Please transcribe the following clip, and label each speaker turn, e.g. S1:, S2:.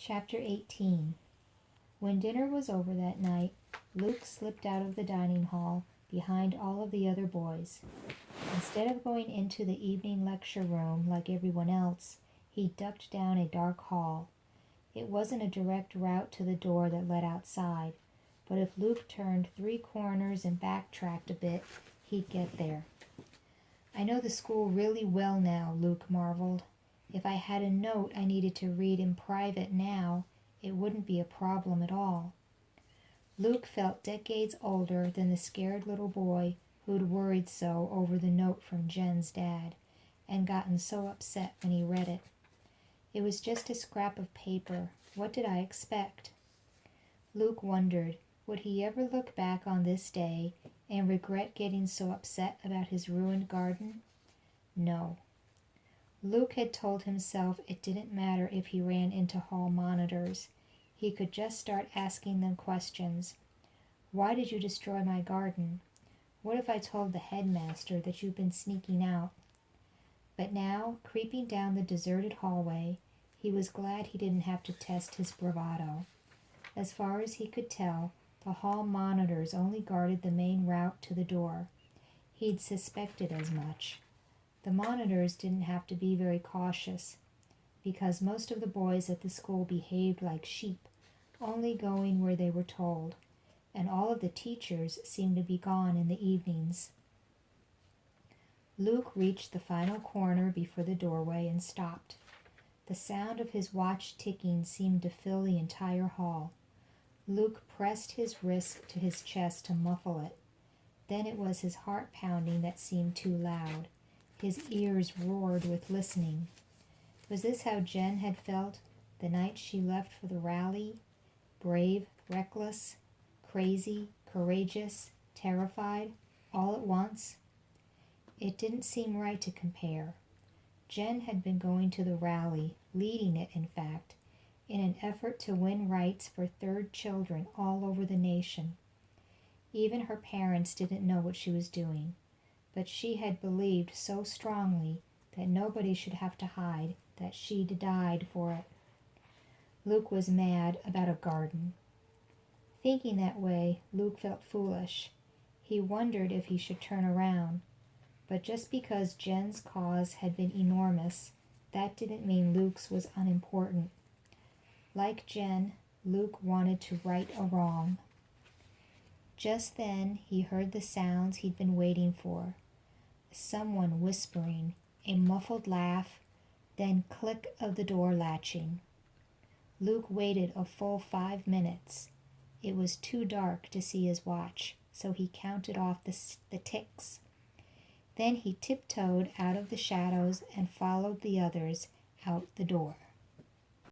S1: Chapter 18. When dinner was over that night, Luke slipped out of the dining hall behind all of the other boys. Instead of going into the evening lecture room like everyone else, he ducked down a dark hall. It wasn't a direct route to the door that led outside, but if Luke turned 3 corners and backtracked a bit, he'd get there. "I know the school really well now," Luke marveled. "If I had a note I needed to read in private now, it wouldn't be a problem at all." Luke felt decades older than the scared little boy who'd worried so over the note from Jen's dad and gotten so upset when he read it. It was just a scrap of paper. What did I expect? Luke wondered, would he ever look back on this day and regret getting so upset about his ruined garden? No. Luke had told himself it didn't matter if he ran into hall monitors. He could just start asking them questions. "Why did you destroy my garden? What if I told the headmaster that you've been sneaking out?" But now, creeping down the deserted hallway, he was glad he didn't have to test his bravado. As far as he could tell, the hall monitors only guarded the main route to the door. He'd suspected as much. The monitors didn't have to be very cautious, because most of the boys at the school behaved like sheep, only going where they were told, and all of the teachers seemed to be gone in the evenings. Luke reached the final corner before the doorway and stopped. The sound of his watch ticking seemed to fill the entire hall. Luke pressed his wrist to his chest to muffle it. Then it was his heart pounding that seemed too loud. His ears roared with listening. Was this how Jen had felt the night she left for the rally? Brave, reckless, crazy, courageous, terrified, all at once? It didn't seem right to compare. Jen had been going to the rally, leading it in fact, in an effort to win rights for third children all over the nation. Even her parents didn't know what she was doing, but she had believed so strongly that nobody should have to hide that she'd died for it. Luke was mad about a garden. Thinking that way, Luke felt foolish. He wondered if he should turn around. But just because Jen's cause had been enormous, that didn't mean Luke's was unimportant. Like Jen, Luke wanted to right a wrong. Just then he heard the sounds he'd been waiting for. Someone whispering, a muffled laugh, then click of the door latching. Luke waited a full 5 minutes. It was too dark to see his watch, so he counted off the ticks. Then he tiptoed out of the shadows and followed the others out the door.